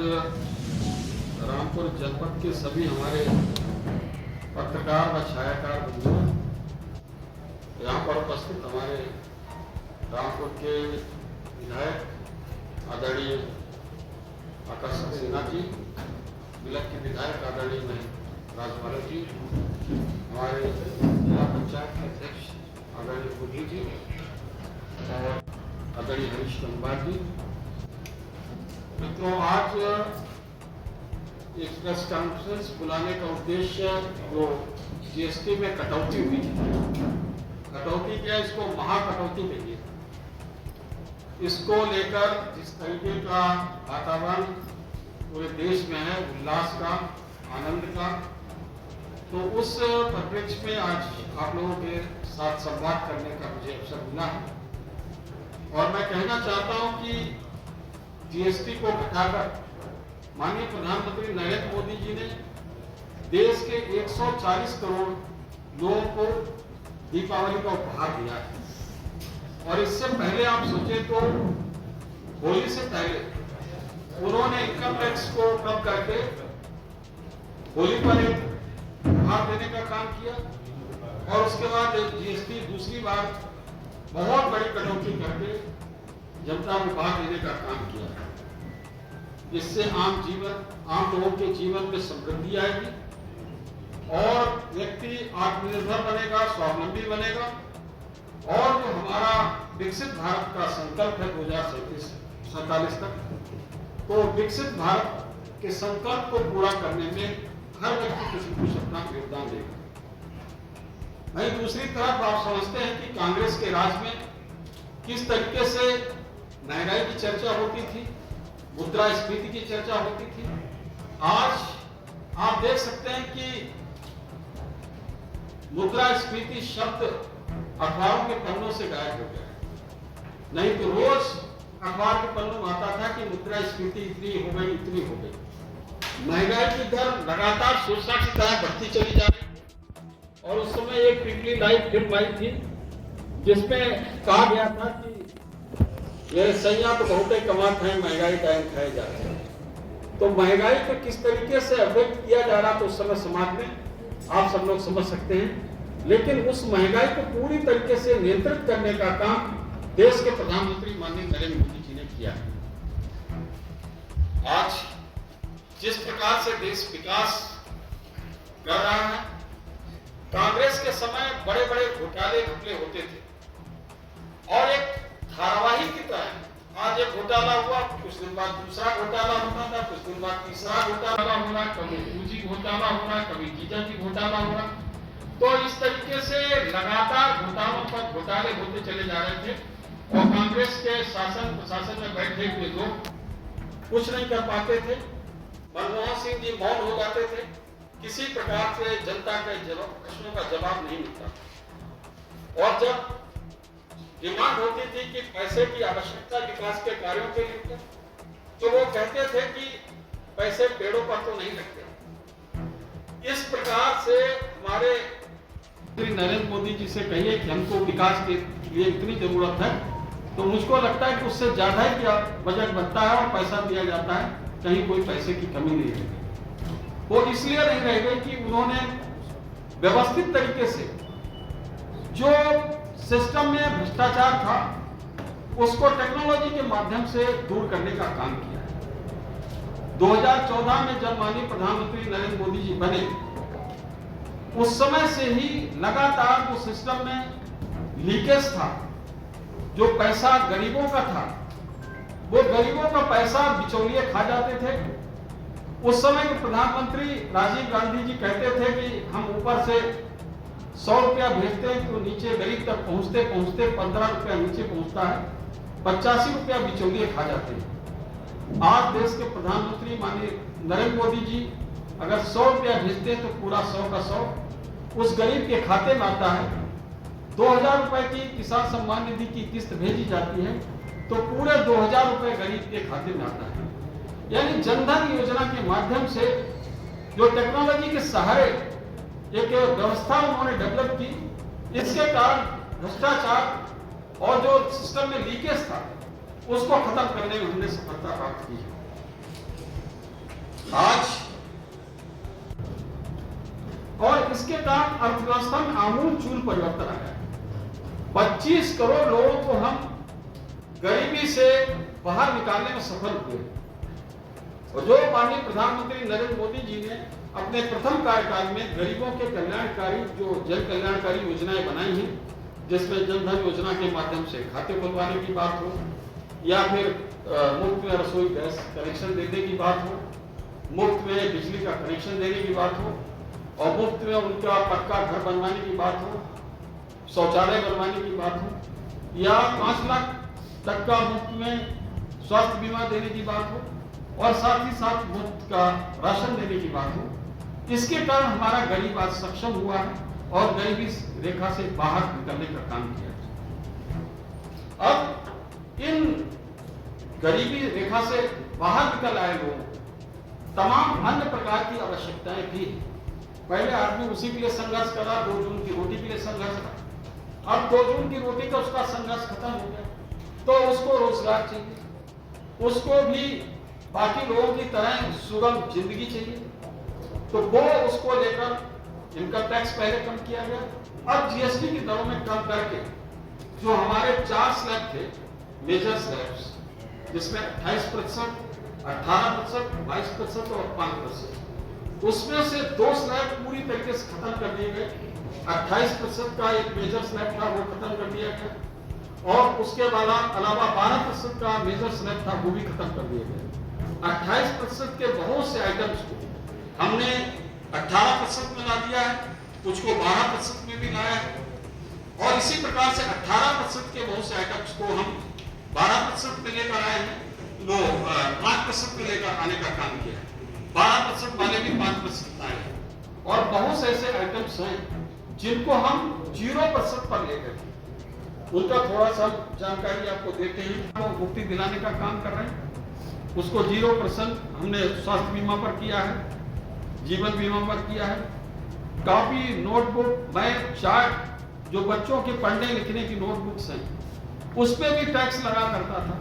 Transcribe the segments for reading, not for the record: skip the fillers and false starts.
रामपुर जनपद के सभी हमारे पत्रकार व छायाकार बंधुओं, यहाँ पर उपस्थित हमारे रामपुर के विधायक आदरणीय आकाश सिन्हा जी, बिलक के विधायक आदरणीय राजमाला जी, हमारे जिला पंचायत के अध्यक्ष आदरणीय बुद्धि जी और आदरणीय हरीश कुमार जी। मित्रों, आज एक प्रेस कॉन्फ्रेंस बुलाने का उद्देश्य जो जीएसटी में कटौती हुई है, कटौती क्या, इसको महाकटौती कहिए, इसको लेकर जिस तरीके का वातावरण पूरे देश में है, उल्लास का, आनंद का, तो उस परिप्रेक्ष्य में आज आप लोगों के साथ संवाद करने का मुझे अवसर मिला है। और मैं कहना चाहता हूं कि जीएसटी को घटाकर माननीय प्रधानमंत्री नरेंद्र मोदी जी ने देश के 140 करोड़ लोगों को दीपावली का उपहार दिया है। और इससे पहले आप सोचे तो होली से पहले उन्होंने इनकम टैक्स को कम करके होली पर एक उपहार देने का काम किया और उसके बाद जीएसटी दूसरी बार बहुत बड़ी कटौती करके जनता को उपहार देने का काम किया। इससे आम लोगों के जीवन में समृद्धि आएगी और व्यक्ति आत्मनिर्भर बनेगा, स्वावलंबी बनेगा। और जो हमारा विकसित भारत का संकल्प है 2047 तक, तो विकसित भारत के संकल्प को पूरा करने में हर व्यक्ति कुछ न कुछ अपना योगदान देगा। वहीं दूसरी तरफ आप समझते हैं कि कांग्रेस के राज में किस तरीके से महंगाई की चर्चा होती थी, मुद्रास्फीति की चर्चा होती थी। आज आप देख सकते हैं कि मुद्रास्फीति शब्द अखबारों के पन्नों से गायब हो गया। नहीं तो रोज अखबार के पन्नों में आता था कि मुद्रास्फीति इतनी हो गई, इतनी हो गई। महंगाई की दर लगातार शीर्षक की तरह बढ़ती चली जा रही है। और उस समय एक पिछली लाइव फिल्म आई थी जिसमें कहा गया था कि मेरे सैया तो बहुत कमाते हैं, महंगाई टाइम खाए जा रहे हैं। तो महंगाई को किस तरीके से अफेक्ट किया जा रहा था उस समय समाज में, आप सब लोग समझ सकते हैं। लेकिन उस महंगाई को पूरी तरीके से नियंत्रित करने का काम देश के प्रधानमंत्री माननीय नरेंद्र मोदी जी ने किया है। आज जिस प्रकार से देश विकास कर रहा है, कांग्रेस के समय बड़े बड़े घोटाले घपले होते थे और एक धारावाही की तरह आज एक घोटाला हुआ, कुछ दिन बाद दूसरा घोटाला होता था, कुछ दिन बाद तीसरा घोटाला हो रहा, कभी पूंजी घोटाला हो रहा, कभी जीजा की घोटाला हो रहा। तो इस तरीके से लगातार घोटालों पर घोटाले होते चले जा रहे थे और कांग्रेस के शासन प्रशासन में बैठे हुए लोग कुछ नहीं कर पाते थे। मनमोहन सिंह जी मौन हो जाते थे, किसी प्रकार से जनता के प्रश्नों का जवाब नहीं मिलता। और जब डिमांड होती थी कि पैसे की आवश्यकता विकास के कार्यों के लिए, तो वो कहते थे कि पैसे पेड़ों पर तो नहीं लगते। इस प्रकार से हमारे नरेंद्र मोदी जी से कहिए कि हमको विकास के लिए इतनी जरूरत है, तो मुझको लगता है कि उससे ज्यादा ही क्या बजट बनता है और पैसा दिया जाता है, कहीं कोई पैसे की कमी नहीं रहेगी। वो इसलिए नहीं रह गई कि उन्होंने व्यवस्थित तरीके से जो सिस्टम में भ्रष्टाचार था उसको टेक्नोलॉजी के माध्यम से दूर करने का काम किया है। 2014 में जब माननीय प्रधानमंत्री नरेंद्र मोदी जी बने, उस समय से ही लगातार जो सिस्टम में लीकेज था, जो पैसा गरीबों का था, वो गरीबों का पैसा बिचौलिए खा जाते थे। उस समय के प्रधानमंत्री राजीव गांधी जी कहते थे कि हम ऊपर से 100 रुपया भेजते हैं तो नीचे गरीब तक पहुंचते पहुंचते 15 रुपया नीचे पहुंचता है, 85 रुपया बिचौलिए खा जाते हैं। आज देश के प्रधानमंत्री माननीय नरेंद्र मोदी जी अगर 100 रुपया भेजते हैं तो पूरा 100 का 100 उस गरीब के खाते में आता है। 2000 रुपए की किसान सम्मान निधि की किस्त भेजी जाती है तो पूरे 2000 रुपए गरीब के खाते में आता है। यानी जनधन योजना के माध्यम से जो टेक्नोलॉजी के सहारे एक व्यवस्था उन्होंने डेवलप की, इसके कारण भ्रष्टाचार और जो सिस्टम में लीकेज था उसको खत्म करने में हमने सफलता प्राप्त की है। आज और इसके कारण अर्थव्यवस्था में आमूल-चूल परिवर्तन आया। 25 करोड़ लोगों को हम गरीबी से बाहर निकालने में सफल हुए और जो माननीय प्रधानमंत्री नरेंद्र मोदी जी ने अपने प्रथम कार्यकाल में गरीबों के कल्याणकारी जो जन कल्याणकारी योजनाएं बनाई हैं, जिसमें जनधन योजना के माध्यम से खाते खुलवाने की बात हो या फिर मुफ्त में रसोई गैस कनेक्शन देने की बात हो, मुफ्त में बिजली का कनेक्शन देने की बात हो और मुफ्त में उनका पक्का घर बनवाने की बात हो, शौचालय बनवाने की बात हो या 5 लाख तक का मुफ्त में स्वास्थ्य बीमा देने की बात हो और साथ ही साथ मुफ्त का राशन देने की बात हो। इसके कारण हमारा गरीब आज सक्षम हुआ है और गरीबी रेखा से बाहर निकलने का काम किया। अब इन गरीबी रेखा से बाहर निकल आए लोग तमाम अन्य प्रकार की आवश्यकताएं भी। पहले आदमी उसी के लिए संघर्ष कर रहा, 2 जून की रोटी के लिए संघर्ष करा। अब 2 जून की रोटी का उसका संघर्ष खत्म हो गया, तो उसको रोजगार चाहिए, उसको भी बाकी लोगों की तरह सुगम जिंदगी चाहिए, तो वो उसको लेकर इनकम टैक्स पहले कम किया गया। अब जीएसटी की दरों में कम करके जो हमारे 4 स्लैब थे, मेजर स्लैब्स, जिसमें 28%, 18%, 22% और 5%, उसमें से 2 स्लैब पूरी तरीके से खत्म कर दिए गए। 28% का एक मेजर स्लैब था, वो खत्म कर दिया गया और उसके अलावा 12% का मेजर स्लैब था, वो भी खत्म कर दिए गए। 28% के बहुत से आइटम्स को हमने 18% में ला दिया है, कुछ को 12% में भी लाया है और इसी प्रकार से 18% के बहुत से आइटम्स को हम 12% में लेकर आए हैं, वो 5% में लेकर आने का काम किया है। 12% वाले भी 5% लाए हैं और बहुत से ऐसे आइटम्स हैं जिनको हम 0% पर लेकर उनका थोड़ा सा जानकारी आपको देते हैं। मुक्ति दिलाने का काम कर रहे हैं, उसको 0% हमने स्वास्थ्य बीमा पर किया है, जीवन बीमा पर किया है। कॉपी, नोटबुक, बैग, चार्ट, जो बच्चों के पढ़ने लिखने की नोटबुक्स हैं, उस पर भी टैक्स लगा करता था,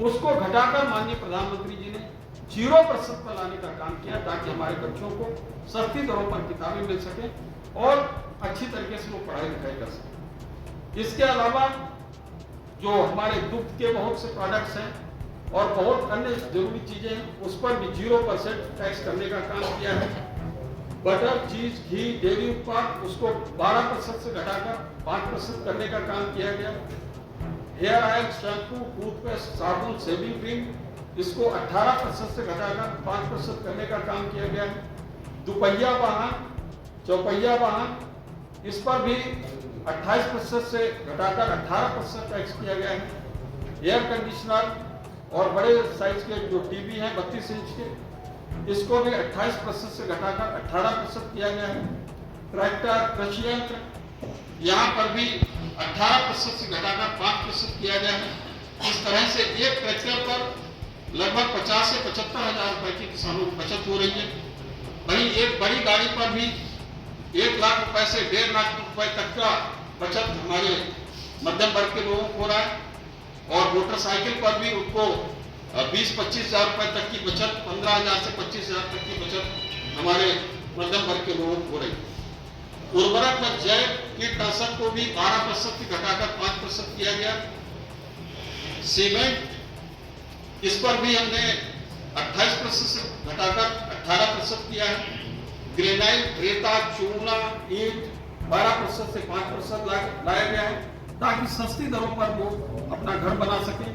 उसको घटाकर माननीय प्रधानमंत्री जी ने 0% पर लाने का काम किया ताकि हमारे बच्चों को सस्ती दरों पर किताबें मिल सके और अच्छी तरीके से वो पढ़ाई लिखाई कर सके। इसके अलावा जो हमारे दुग्ध के बहुत से प्रोडक्ट्स हैं और बहुत अन्य जरूरी चीजें हैं, उस पर भी 0% टैक्स करने का काम किया है। बटर, चीज, घी, डेयरी उत्पाद, उसको 12% से घटाकर 5% करने का काम किया गया। हेयर ऑयल, शैम्पू, टूथपेस्ट, साबुन, शेविंग क्रीम, इसको 18% से घटाकर 5% करने का काम किया गया है। दुपहिया वाहन, चौपहिया वाहन, इस पर भी 28% से घटाकर 18% टैक्स किया गया है। एयर कंडीशनर और बड़े साइज के जो टीवी हैं 32 इंच के, इसको भी 28% से घटाकर 18% किया गया है। ट्रैक्टर, कृषि यंत्र, यहाँ पर भी 18% से घटाकर 5% किया गया है। इस तरह से एक ट्रैक्टर पर लगभग 50 से 75 हजार रुपए की किसानों की बचत हो रही है। वहीं एक बड़ी गाड़ी पर भी 1 लाख रुपए से 1.5 लाख रुपए तक का बचत हमारे मध्यम वर्ग के लोगों को हो रहा है और मोटरसाइकिल पर भी उनको 20-25 हजार रुपए तक की बचत, 15 हजार से 25 हजार तक की बचत हमारे मध्यम वर्ग के लोगों को हो रही है। उर्वरक व जैव कीटनाशक को भी 12% से घटाकर 5% किया गया। सीमेंट, इस पर भी हमने 28% से घटाकर 18% किया है। ग्रेनाइट, रेता, चूना, ईंट 12% से 5% लाया गया है ताकि सस्ती दरों पर वो अपना घर बना सके,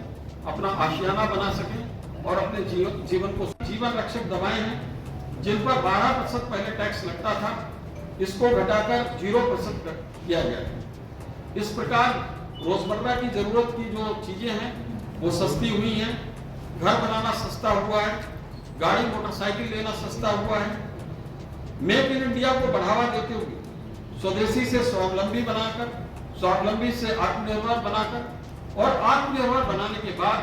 अपना आशियाना बना सके और अपने जीवन को। जीवन रक्षक दवाएं हैं जिन पर 12% पहले टैक्स लगता था, इसको घटाकर 0% किया गया है। इस प्रकार रोजमर्रा की जरूरत की जो चीजें हैं वो सस्ती हुई हैं, घर बनाना सस्ता हुआ है, गाड़ी मोटरसाइकिल लेना सस्ता हुआ है। मेक इन इंडिया को बढ़ावा देते हुए स्वदेशी से स्वावलंबी बनाकर, स्वावलंबी से आत्मनिर्भर बनाकर और आत्मनिर्भर बनाने के बाद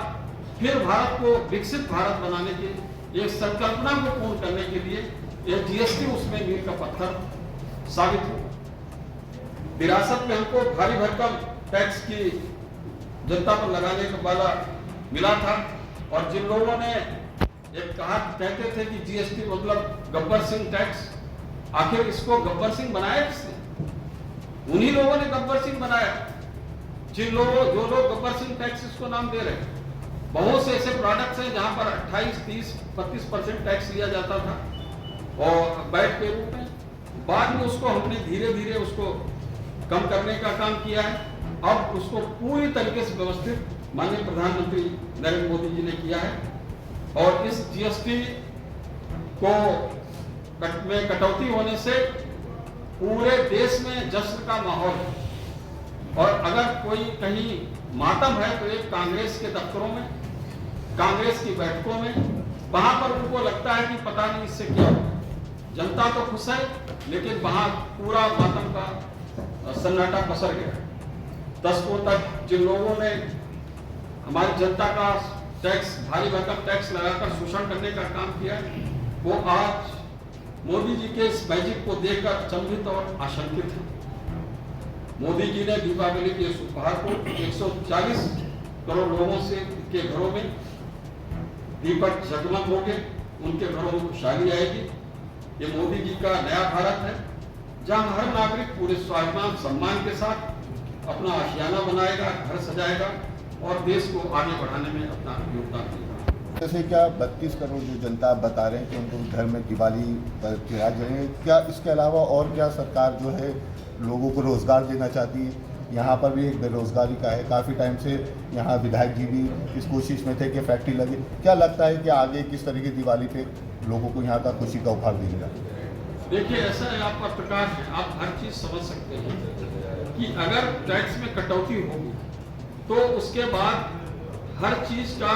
फिर भारत को विकसित भारत बनाने के एक संकल्पना को पूर्ण करने के लिए यह जीएसटी उसमें मील का पत्थर साबित हो। विरासत में हमको भारी भरकम टैक्स की जनता पर लगाने का वाला मिला था और जिन लोगों ने एक कहते थे कि जीएसटी मतलब गब्बर सिंह टैक्स। आखिर इसको गब्बर सिंह बनाया किसने? उन्हीं लोगों ने गब्बर सिंह बनाया, जो लोग गब्बर सिंह टैक्स इसको नाम दे रहे हैं। बहुत से ऐसे प्रोडक्ट्स हैं जहां पर 28, 30, 32% टैक्स लिया जाता था और बैट के रूप में। बाद में उसको हमने धीरे धीरे उसको कम करने का काम किया है। अब उसको पूरी तरीके से व्यवस्थित माननीय प्रधानमंत्री नरेंद्र मोदी जी ने किया है और इस जीएसटी को में कटौती होने से पूरे देश में जश्न का माहौल है। और अगर कोई कहीं मातम है तो एक कांग्रेस के दफ्तरों में, कांग्रेस की बैठकों में, वहां पर उनको लगता है कि पता नहीं इससे क्या होगा। जनता तो खुश है लेकिन वहां पूरा मातम का सन्नाटा पसर गया। दशकों तक जिन लोगों ने हमारी जनता का टैक्स, भारी भरकम टैक्स लगाकर शोषण करने का काम किया, वो आज मोदी जी के इस मैजिक को देखकर अचंभित और आशंकित है। मोदी जी ने दीपावली के इस उपहार को 140 करोड़ लोगों से के घरों में दीपक जगमग होंगे, उनके घरों में खुशहाली आएगी। ये मोदी जी का नया भारत है जहां हर नागरिक पूरे स्वाभिमान सम्मान के साथ अपना आशियाना बनाएगा, घर सजाएगा और देश को आगे बढ़ाने में अपना योगदान देगा। जैसे क्या 32 करोड़ जो जनता आप बता रहे हैं कि उनको घर में दिवाली पर खिला रहे हैं, क्या इसके अलावा और क्या सरकार जो है लोगों को रोज़गार देना चाहती है? यहाँ पर भी एक बेरोजगारी का है, काफ़ी टाइम से यहाँ विधायक जी भी इस कोशिश में थे कि फैक्ट्री लगे। क्या लगता है कि आगे किस तरह की दिवाली पे लोगों को यहाँ का खुशी का उपहार देगा? देखिए ऐसा है, आपका प्रकाश है, आप हर चीज़ समझ सकते हैं कि अगर टैक्स में कटौती होगी तो उसके बाद हर चीज़ का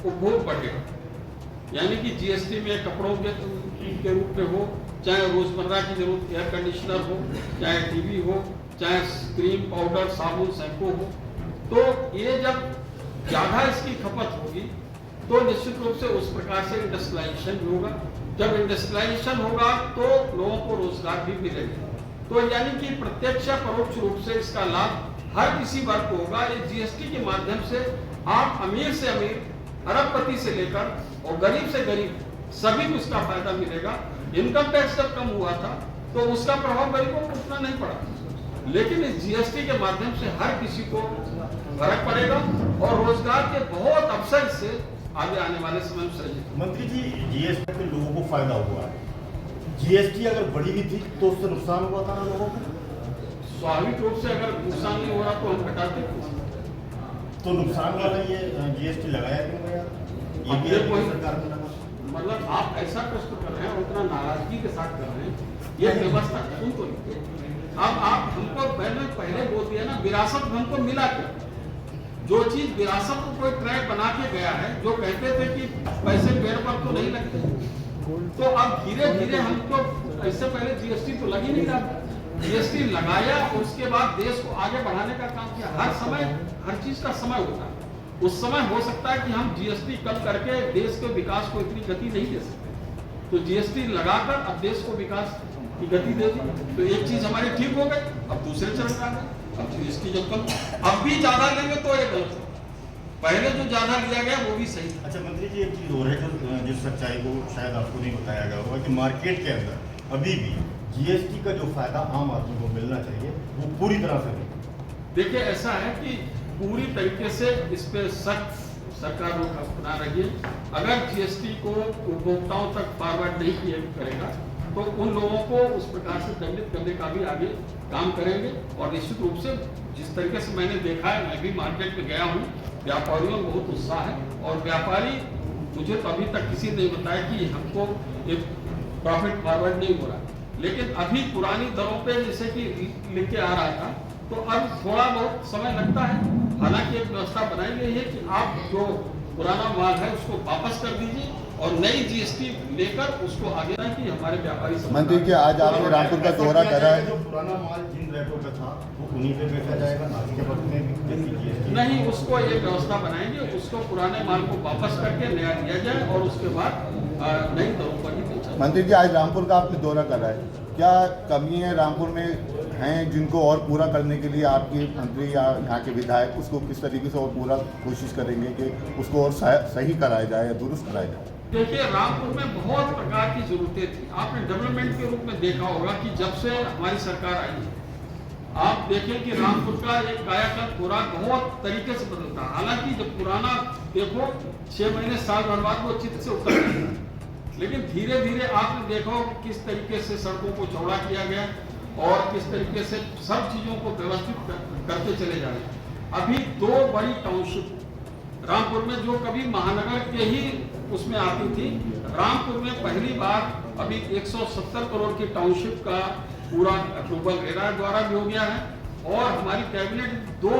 उपभोग बढ़ेगा। यानी कि जीएसटी में कपड़ों के रूप में हो, चाहे रोजमर्रा की जरूरत एयर कंडीशनर हो, चाहे टीवी हो, चाहे क्रीम, पाउडर, साबुन, शैम्पू हो, तो ये जब ज्यादा इसकी खपत होगी तो निश्चित रूप से उस प्रकार से इंडस्ट्रियलाइजेशन भी होगा। जब इंडस्ट्रियलाइजेशन होगा तो लोगों को रोजगार भी मिलेगा। तो यानी कि प्रत्यक्ष या परोक्ष रूप से इसका लाभ हर किसी वर्ग को होगा। इस जीएसटी के माध्यम से आप अमीर से अमीर, अरबपति से लेकर और गरीब से गरीब सभी को इसका फायदा मिलेगा। इनकम टैक्स जब कम हुआ था तो उसका प्रभाव गरीबों को उतना नहीं पड़ा, लेकिन इस जीएसटी के माध्यम से हर किसी को फर्क पड़ेगा और रोजगार के बहुत अवसर से आगे आने वाले समय में सृजित। मंत्री जी, जीएसटी से लोगों को फायदा हुआ है, जीएसटी अगर बढ़ी भी थी तो उससे नुकसान हुआ था ना लोगों को? स्वाभाविक रूप से अगर नुकसान नहीं हो रहा तो हम घटाते तो नुकसान वाला ये जीएसटी लगाया क्यों गया? ये भी सरकार ने लगा। मतलब आप ऐसा प्रश्न कर रहे हैं, उतना नाराजगी के साथ कर रहे हैं। ये व्यवस्था सुन तो लीजिए। अब आप हमको पहले बोल दिया ना, विरासत हमको मिला क्या? जो चीज विरासत को कोई ट्रैक बना के गया है, जो कहते थे कि पैसे पेड़ पर तो नहीं लगते, तो अब धीरे धीरे हमको इससे पहले जीएसटी तो लग ही नहीं रहा। जीएसटी लगाया और उसके बाद देश को आगे बढ़ाने का काम किया। हर समय हर चीज का समय होता है। उस समय हो सकता है कि हम जीएसटी कम करके देश के विकास को इतनी गति नहीं दे सकते, तो जीएसटी लगाकर अब देश को विकास की गति दे दी। तो एक चीज हमारी ठीक हो गई, अब दूसरे चरण में आ गए। अब जीएसटी जब कम अब भी ज्यादा लेंगे तो ये गलत है, पहले जो ज्यादा लिया गया वो भी सही। अच्छा मंत्री जी, एक चीज और है जो जिस सच्चाई को शायद आपको नहीं बताया गया होगा कि मार्केट के अंदर अभी भी जीएसटी का जो फायदा आम आदमी को मिलना चाहिए वो पूरी तरह से नहीं। देखिए ऐसा है कि पूरी तरीके से इस पे सख्त सरकार रोक अपना रही है। अगर जीएसटी को उपभोक्ताओं तक फॉरवर्ड नहीं किया करेगा तो उन लोगों को उस प्रकार से दंडित करने का भी आगे काम करेंगे। और निश्चित रूप से जिस तरीके से मैंने देखा है, मैं भी मार्केट में गया हूँ, व्यापारियों में बहुत उत्साह है और व्यापारी मुझे तो अभी तक किसी ने नहीं बताया कि हमको एक प्रॉफिट फॉरवर्ड नहीं हो रहा, लेकिन अभी पुरानी दरों पे जैसे कि लेके आ रहा था तो अब थोड़ा बहुत समय लगता है। हालांकि एक व्यवस्था बनाई गई है कि आप जो पुराना माल है उसको वापस कर दीजिए और नई जीएसटी लेकर उसको आगे ना कि हमारे व्यापारी। मंत्री जी, आज आपने रामपुर का दौरा करा है, जो पुराना माल जिन रेटों पे था वो उन्हीं पे बेचा जाएगा, के वक्त में जीएसटी नहीं, उसको ये व्यवस्था बनाएंगे, उसको पुराने माल को वापस करके नया दिया जाए और उसके बाद नई दरों पर ही बेचा। मंत्री जी, आज रामपुर का आपने दौरा करा है, क्या कमी है रामपुर में हैं जिनको और पूरा करने के लिए आपके मंत्री या यहाँ के विधायक उसको किस तरीके से और पूरा कोशिश करेंगे कि उसको और सही कराया जाए या दुरुस्त कराया जाए? देखिए, रामपुर में बहुत प्रकार की जरूरतें थी। आपने डेवलपमेंट के रूप में देखा होगा कि जब से हमारी सरकार आई है, आप देखें कि रामपुर का एक कायाकल्प पूरा बहुत तरीके से बदलता है। हालांकि जब पुराना देखो 6 महीने साल भर बाद वो चित्र से उतर जाता है, लेकिन धीरे धीरे आपने देखो कि किस तरीके से सड़कों को चौड़ा किया गया और किस तरीके से सब चीजों को व्यवस्थित करते चले जा रहे हैं। अभी 2 बड़ी टाउनशिप रामपुर में जो कभी महानगर के ही उसमें आती थी, रामपुर में पहली बार अभी 170 करोड़ की टाउनशिप का पूरा अप्रूवल रेरा द्वारा भी हो गया है। और हमारी कैबिनेट 2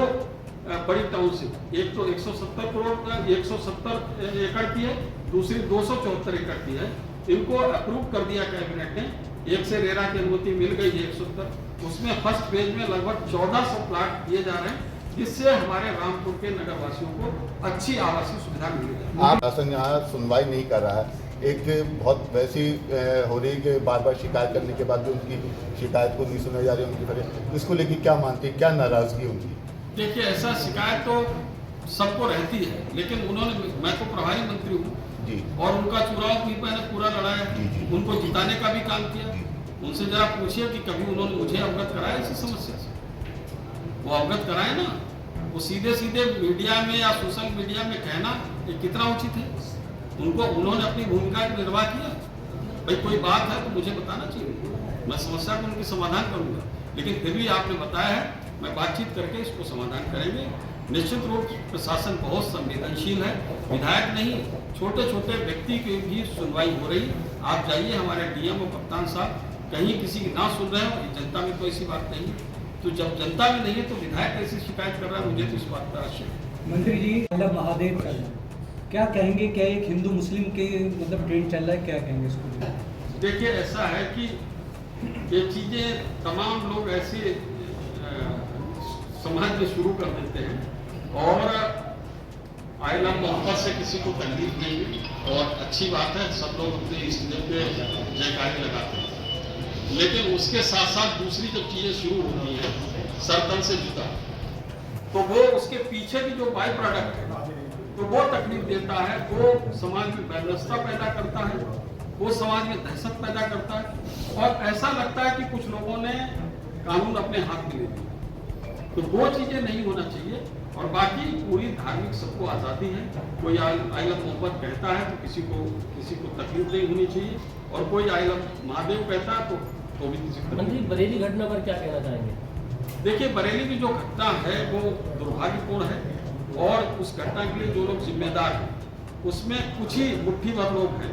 बड़ी टाउनशिप, एक तो 170 करोड़ का 170 एकड़ की है, दूसरी 274 एकड़ की है। इनको अप्रूव कर दिया कैबिनेट ने, एक से रेरा की अनुमति मिल गई है 170। उसमें फर्स्ट फेज में लगभग 1400 प्लाट दिए जा रहे हैं, जिससे हमारे रामपुर के नगरवासियों को अच्छी आवासीय सुविधा मिलेगी। आप शासन यहाँ सुनवाई नहीं कर रहा है, एक बहुत वैसी हो रही कि बार बार शिकायत करने के बाद भी उनकी शिकायत को नहीं सुना जा रही, उनकी फरियाद, इसको लेकर क्या मानते हैं, क्या नाराजगी उनकी? देखिए, ऐसा शिकायत तो सबको रहती है, लेकिन उन्होंने, मैं तो प्रभारी मंत्री हूँ जी, और उनका चुनाव भी मैंने पूरा लड़ाया, जी। उनको जिताने का भी काम किया। उनसे जरा पूछिए कि कभी उन्होंने मुझे अवगत कराया इसी समस्या से। वो अवगत कराए ना, वो सीधे सीधे मीडिया में या सोशल मीडिया में कहना ये कितना उचित है? उन्होंने अपनी भूमिका का निर्वाह किया। भाई कोई बात है तो मुझे बताना चाहिए, मैं समस्या को उनकी समाधान करूंगा। लेकिन फिर भी आपने बताया है, मैं बातचीत करके इसको समाधान करेंगे। निश्चित रूप से प्रशासन बहुत संवेदनशील है, विधायक नहीं, छोटे छोटे व्यक्ति की भी सुनवाई हो रही। आप जाइए, हमारे डीएम और कप्तान साहब कहीं किसी की ना सुन रहे हो, जनता में तो ऐसी बात नहीं है। तो जब जनता में नहीं है तो विधायक ऐसी शिकायत कर रहा है, मुझे तो इस बात का आश्चर्य है। मंत्री जी, मतलब महादेव चल रहा है, क्या कहेंगे? क्या एक हिंदू मुस्लिम के मतलब ट्रेंड चल रहा है, क्या कहेंगे इसको? देखिए, ऐसा है कि ये चीजें तमाम लोग ऐसे समाज में शुरू कर देते हैं और आइला मोहब्बत से किसी को तकलीफ नहीं हुई, और अच्छी बात है, सब लोग अपने इस दिन पे जयकारी लगाते हैं। लेकिन उसके साथ साथ दूसरी जब चीजें शुरू होती हैं सरतन से जुदा, तो वो उसके पीछे भी जो बाई प्रोडक्ट है तो वो तकलीफ देता है, वो समाज में व्यवस्था पैदा करता है, वो समाज में दहशत पैदा करता है, और ऐसा लगता है कि कुछ लोगों ने कानून अपने हाथ में ले लिया। तो वो चीजें नहीं होना चाहिए। और बाकी पूरी धार्मिक सबको आज़ादी है, कोई आई लव मोहब्बत कहता है तो किसी को तकलीफ नहीं होनी चाहिए, और कोई आई लव महादेव कहता है तो भी किसी को। मंत्री, बरेली घटना पर क्या कहना चाहेंगे? देखिए, बरेली की जो घटना है वो दुर्भाग्यपूर्ण है, और उस घटना के लिए जो लोग जिम्मेदार हैं उसमें कुछ ही मुट्ठी भर लोग हैं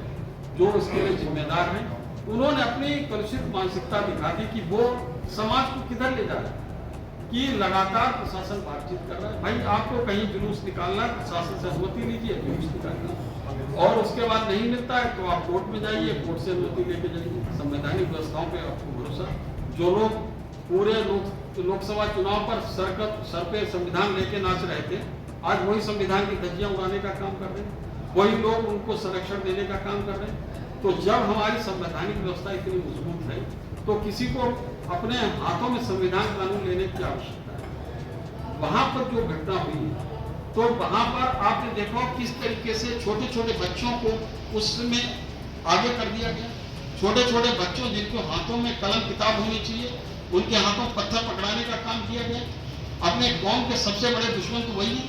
जो इसके लिए जिम्मेदार हैं। उन्होंने अपनी कलुषित मानसिकता दिखा दी कि वो समाज को किधर ले जा रहे हैं, कि लगातार प्रशासन बातचीत कर रहा है। भाई, आपको कहीं जुलूस निकालना है, प्रशासन से अनुमति लीजिए, जुलूस निकालना, और उसके बाद नहीं मिलता है तो आप कोर्ट में जाइए, कोर्ट से अनुमति लेके जाइए। संवैधानिक व्यवस्थाओं पे आपको भरोसा। जो लोग पूरे लोकसभा चुनाव पर सर पे संविधान लेके नाच रहे थे, आज वही संविधान की धज्जियां उड़ाने का काम कर रहे हैं, वही लोग उनको संरक्षण देने का काम कर रहे हैं। तो जब हमारी संवैधानिक व्यवस्था इतनी मजबूत है तो किसी को अपने हाथों में संविधान कानून लेने की आवश्यकता है। वहां पर जो घटना हुई तो वहां पर आपने देखा किस तरीके से छोटे छोटे बच्चों को उसमें आगे कर दिया गया। छोटे छोटे बच्चों जिनके हाथों में कलम किताब होनी चाहिए, उनके हाथों पत्थर पकड़ाने का काम किया गया। अपने कौम के सबसे बड़े दुश्मन तो वही है।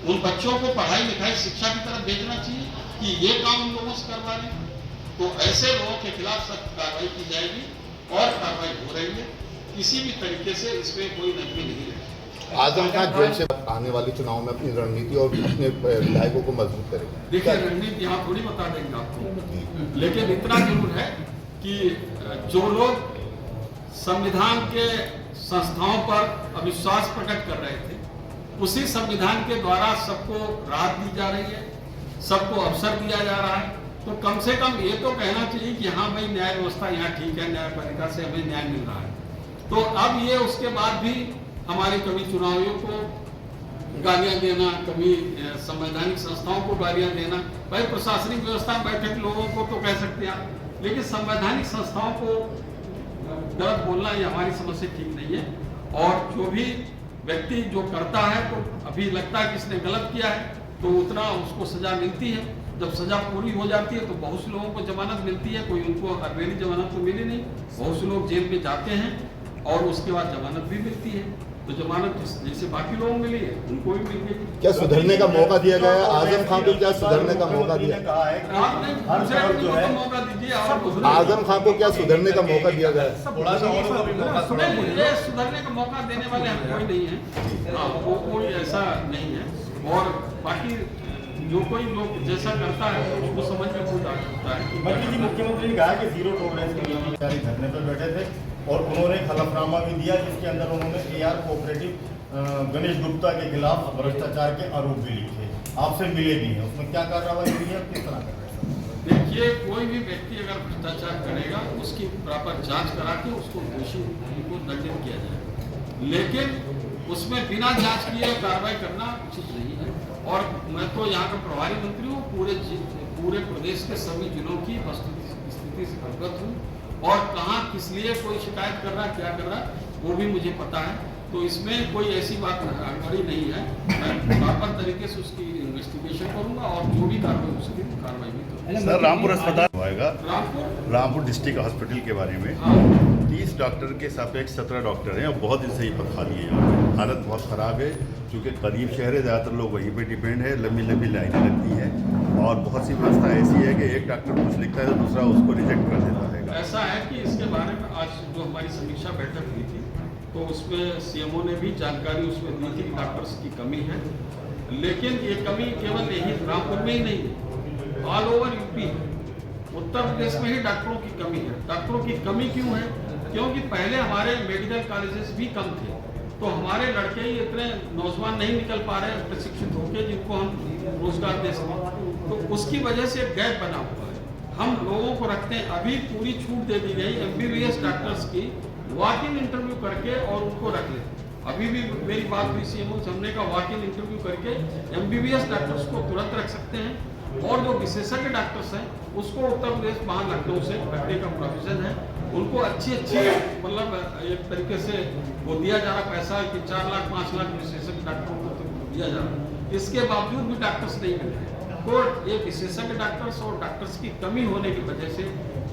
उन बच्चों को पढ़ाई लिखाई शिक्षा की तरफ भेजना चाहिए कि ये काम उन लोगों से करवा रहे हैं। तो ऐसे लोगों के खिलाफ सख्त कार्रवाई की जाएगी, और कार्रवाई हो रही है। किसी भी तरीके से इसमें कोई नरमी नहीं है। आजम खान जेल से आने वाले चुनाव में अपनी रणनीति और अपने विधायकों को मजबूत करेंगे। देखिए, रणनीति यहाँ थोड़ी बता देंगे आपको, लेकिन इतना जरूर है कि जो लोग संविधान के संस्थाओं पर अविश्वास प्रकट कर रहे थे, उसी संविधान के द्वारा सबको राहत दी जा रही है, सबको अवसर दिया जा रहा है। तो कम से कम ये तो कहना चाहिए कि हाँ भाई, न्याय व्यवस्था यहाँ ठीक है, न्यायपालिका से हमें न्याय मिल रहा है। तो अब ये उसके बाद भी हमारे कभी चुनावियों को गालियां देना, कभी संवैधानिक संस्थाओं को गालियां देना, भाई प्रशासनिक व्यवस्था में बैठे लोगों को तो कह सकते हैं, लेकिन संवैधानिक संस्थाओं को गलत बोलना ये हमारी समझ से ठीक नहीं है। और जो भी व्यक्ति जो करता है तो अभी लगता है कि इसने गलत किया है तो उतना उसको सजा मिलती है, जब सजा पूरी हो जाती है तो बहुत से लोगों को जमानत मिलती है, कोई उनको अरबेली जमानत तो मिली नहीं, बहुत से लोग जेल में जाते हैं और उसके बाद जमानत भी मिलती है। तो जमानत जैसे बाकी लोगों मिली है उनको भी मिल गई। क्या सुधरने का मौका दिया गया है? आजम खान को क्या सुधरने का मौका दिया? कहा है कि आपने हर दूसरे तरफ आदमी जो को है तो मौका दीजिए और आजम खान को क्या सुधरने का मौका दिया गया है? थोड़ा सा और को भी मौका थोड़ा नहीं, ये सुधरने का मौका देने वाले हम कोई नहीं है। हाँ, वो कोई ऐसा नहीं है। और बाकी जो कोई लोग जैसा करता है उसको समझ में कोई डाल सकता है। मंत्री जी, मुख्यमंत्री ने कहा कि जीरो टॉलरेंस की नीति धरने पर बैठे थे और उन्होंने एक हलफनामा भी दिया जिसके अंदर उन्होंने AR कोऑपरेटिव गणेश गुप्ता के खिलाफ भ्रष्टाचार के आरोप भी लिखे, आपसे मिले भी हैं, उसमें क्या कार्रवाई हुई है, किस तरह कर रहे हैं? देखिए, कोई भी व्यक्ति अगर भ्रष्टाचार करेगा उसकी प्रॉपर जांच करा के उसको दोषी को दंडित किया जाएगा, लेकिन उसमें बिना जांच किए कार्रवाई करना उचित नहीं है। और मैं तो यहाँ का प्रभारी मंत्री हूँ, पूरे प्रदेश के सभी जिलों की स्थिति से अवगत हूँ और कहाँ किस लिए कोई शिकायत कर रहा है, क्या कर रहा है, वो भी मुझे पता है। तो इसमें कोई ऐसी बात हड़बड़ी नहीं है। मैं प्रॉपर तरीके से उसकी इन्वेस्टिगेशन करूंगा और जो भी कार्रवाई उसकी कार्रवाई भी करूंगा। सर, रामपुर अस्पताल होएगा, रामपुर डिस्ट्रिक्ट हॉस्पिटल के बारे में 30 डॉक्टर के सापेक्ष 17 डॉक्टर हैं और बहुत दिन से ये पद खाली है। यहाँ पे हालत बहुत ख़राब है क्योंकि करीब शहर है, ज़्यादातर लोग वहीं पे डिपेंड है, लंबी लंबी लाइनें लगती हैं और बहुत सी व्यवस्था ऐसी है कि एक डॉक्टर कुछ लिखता है तो दूसरा उसको रिजेक्ट कर देता है। ऐसा है कि इसके बारे में आज जो हमारी समीक्षा बैठक हुई थी तो उसमें CMO ने भी जानकारी उसमें दी थी कि डॉक्टर्स की कमी है, लेकिन ये कमी केवल यही रामपुर में ही नहीं है, ऑल ओवर यूपी है। उत्तर प्रदेश में ही डॉक्टरों की कमी है। डॉक्टरों की कमी क्यों है? क्योंकि पहले हमारे मेडिकल कॉलेजेस भी कम थे, तो हमारे लड़के ही इतने नौजवान नहीं निकल पा रहे हैं प्रशिक्षित होकर जिनको हम रोजगार दे सकें, तो उसकी वजह से गैप बना हुआ है। हम लोगों को रखते हैं, अभी पूरी छूट दे दी गई MBBS डॉक्टर्स की, वॉक इन इंटरव्यू करके और उनको रख ले। अभी भी मेरी बात हुई CMO से, हमने कहा वॉक इन इंटरव्यू करके MBBS डॉक्टर्स को तुरंत रख सकते हैं और जो विशेषज्ञ डॉक्टर्स हैं उसको उत्तर प्रदेश वहाँ लखनऊ से रखने का प्रोविजन है। उनको अच्छी मतलब एक तरीके से वो दिया जा रहा पैसा कि 4 लाख 5 लाख विशेषज्ञ डॉक्टरों को तो दिया जा रहा है, इसके बावजूद भी डॉक्टर्स नहीं मिल रहे। तो ये विशेषज्ञ डॉक्टर्स और डॉक्टर्स की कमी होने की वजह से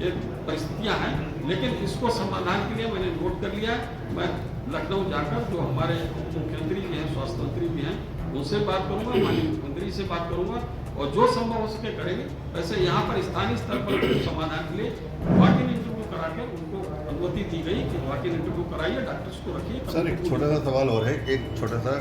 ये परिस्थितियां हैं, लेकिन इसको समाधान के लिए मैंने नोट कर लिया। मैं लखनऊ जाकर जो हमारे मुख्यमंत्री भी हैं, स्वास्थ्य मंत्री भी हैं, उनसे बात करूंगा, माननीय मुख्यमंत्री से बात करूंगा और जो संभव हो सके करेंगे। वैसे यहाँ पर स्थानीय स्तर पर समाधान के लिए वॉक इन इंटरव्यू करा के उनको अनुमति दी गई कि वॉक इन इंटरव्यू कराइए, डॉक्टर्स को रखिए। सर, एक छोटा सा सवाल और है, एक छोटा सा